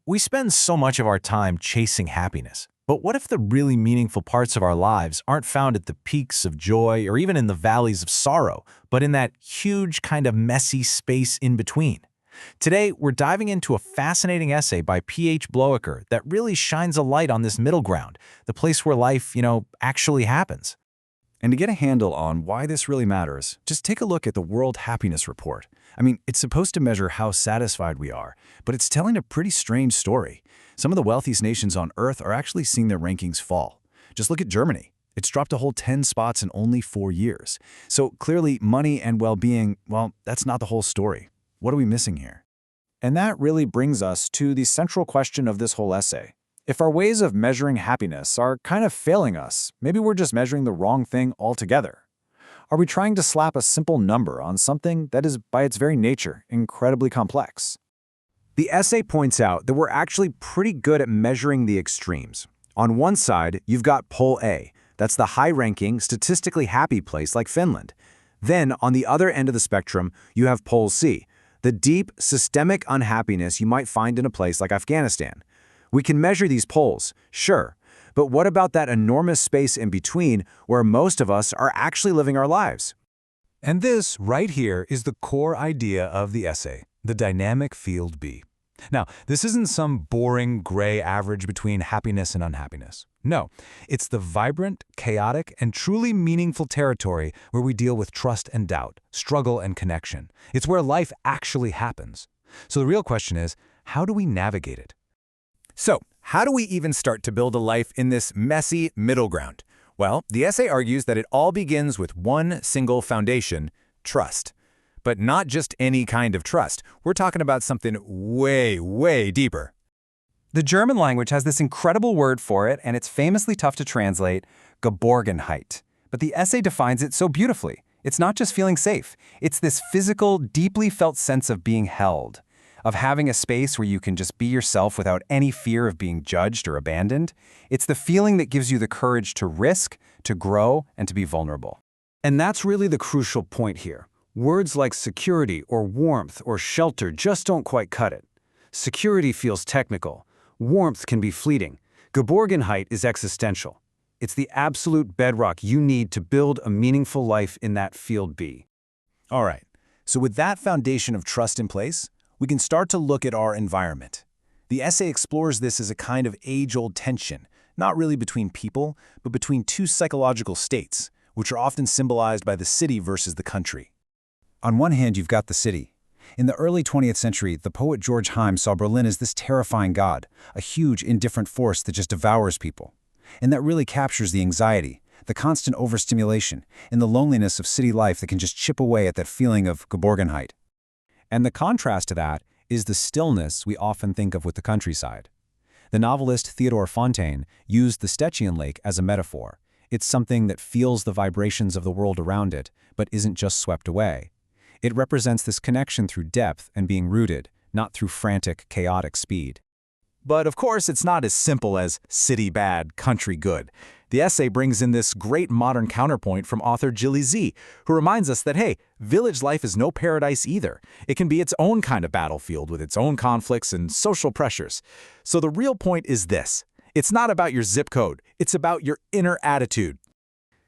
We spend so much of our time chasing happiness. But what if the really meaningful parts of our lives aren't found at the peaks of joy or even in the valleys of sorrow, but in that huge kind of messy space in between? Today, we're diving into a fascinating essay by P.H. Bloecker that really shines a light on this middle ground, the place where life, actually happens. And to get a handle on why this really matters, just take a look at the World Happiness Report. It's supposed to measure how satisfied we are, but it's telling a pretty strange story. Some of the wealthiest nations on Earth are actually seeing their rankings fall. Just look at Germany. It's dropped a whole 10 spots in only 4 years. So clearly, money and well-being, that's not the whole story. What are we missing here? And that really brings us to the central question of this whole essay. If our ways of measuring happiness are kind of failing us, maybe we're just measuring the wrong thing altogether. Are we trying to slap a simple number on something that is, by its very nature, incredibly complex? The essay points out that we're actually pretty good at measuring the extremes. On one side, you've got Pol A. That's the high-ranking, statistically happy place like Finland. Then, on the other end of the spectrum, you have Pol C, the deep, systemic unhappiness you might find in a place like Afghanistan. We can measure these poles, sure, but what about that enormous space in between where most of us are actually living our lives? And this, right here, is the core idea of the essay, the dynamic field B. Now, this isn't some boring gray average between happiness and unhappiness. No, it's the vibrant, chaotic, and truly meaningful territory where we deal with trust and doubt, struggle and connection. It's where life actually happens. So the real question is, how do we navigate it? So, how do we even start to build a life in this messy middle ground? Well, the essay argues that it all begins with one single foundation, trust. But not just any kind of trust. We're talking about something way, way deeper. The German language has this incredible word for it, and it's famously tough to translate, Geborgenheit. But the essay defines it so beautifully. It's not just feeling safe. It's this physical, deeply felt sense of being held, of having a space where you can just be yourself without any fear of being judged or abandoned. It's the feeling that gives you the courage to risk, to grow, and to be vulnerable. And that's really the crucial point here. Words like security or warmth or shelter just don't quite cut it. Security feels technical. Warmth can be fleeting. Geborgenheit is existential. It's the absolute bedrock you need to build a meaningful life in that field B. All right, so with that foundation of trust in place, we can start to look at our environment. The essay explores this as a kind of age-old tension, not really between people, but between two psychological states, which are often symbolized by the city versus the country. On one hand, you've got the city. In the early 20th century, the poet George Heim saw Berlin as this terrifying god, a huge, indifferent force that just devours people. And that really captures the anxiety, the constant overstimulation, and the loneliness of city life that can just chip away at that feeling of Geborgenheit. And the contrast to that is the stillness we often think of with the countryside. The novelist Theodore Fontaine used the Stettian Lake as a metaphor. It's something that feels the vibrations of the world around it, but isn't just swept away. It represents this connection through depth and being rooted, not through frantic, chaotic speed. But of course, it's not as simple as city bad, country good. The essay brings in this great modern counterpoint from author Gilly Z, who reminds us that, hey, village life is no paradise either. It can be its own kind of battlefield with its own conflicts and social pressures. So the real point is this. It's not about your zip code. It's about your inner attitude.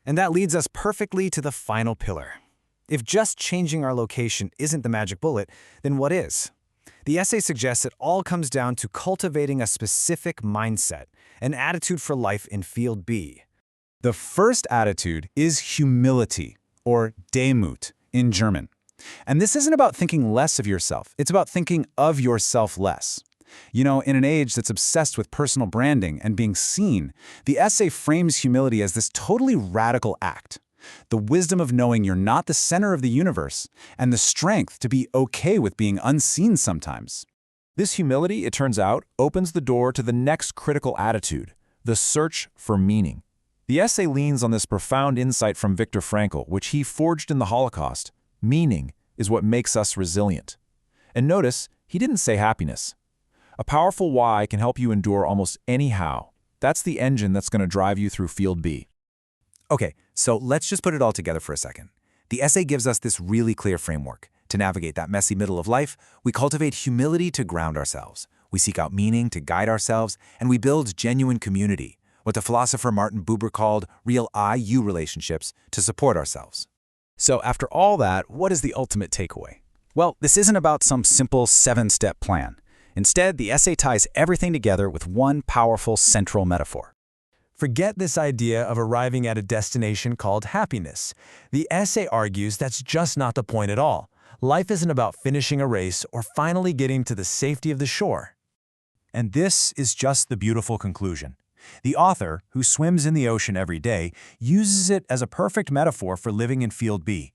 And that leads us perfectly to the final pillar. If just changing our location isn't the magic bullet, then what is? The essay suggests it all comes down to cultivating a specific mindset, an attitude for life in field B. The first attitude is humility, or Demut in German. And this isn't about thinking less of yourself. It's about thinking of yourself less. In an age that's obsessed with personal branding and being seen, the essay frames humility as this totally radical act. The wisdom of knowing you're not the center of the universe, and the strength to be okay with being unseen sometimes. This humility, it turns out, opens the door to the next critical attitude, the search for meaning. The essay leans on this profound insight from Viktor Frankl, which he forged in the Holocaust. Meaning is what makes us resilient. And notice, he didn't say happiness. A powerful why can help you endure almost any how. That's the engine that's going to drive you through field B. Okay, so let's just put it all together for a second. The essay gives us this really clear framework. To navigate that messy middle of life, we cultivate humility to ground ourselves. We seek out meaning to guide ourselves, and we build genuine community, what the philosopher Martin Buber called real I-you relationships, to support ourselves. So after all that, what is the ultimate takeaway? Well, this isn't about some simple 7-step plan. Instead, the essay ties everything together with one powerful central metaphor. Forget this idea of arriving at a destination called happiness. The essay argues that's just not the point at all. Life isn't about finishing a race or finally getting to the safety of the shore. And this is just the beautiful conclusion. The author, who swims in the ocean every day, uses it as a perfect metaphor for living in Field B.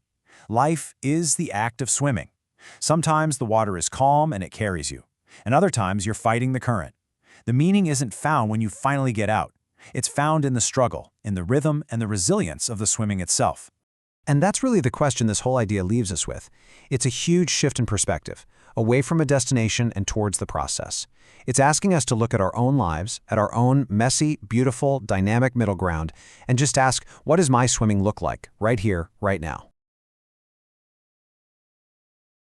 Life is the act of swimming. Sometimes the water is calm and it carries you, and other times you're fighting the current. The meaning isn't found when you finally get out. It's found in the struggle, in the rhythm and the resilience of the swimming itself. And that's really the question this whole idea leaves us with. It's a huge shift in perspective, away from a destination and towards the process. It's asking us to look at our own lives, at our own messy, beautiful, dynamic middle ground, and just ask, what does my swimming look like, right here, right now?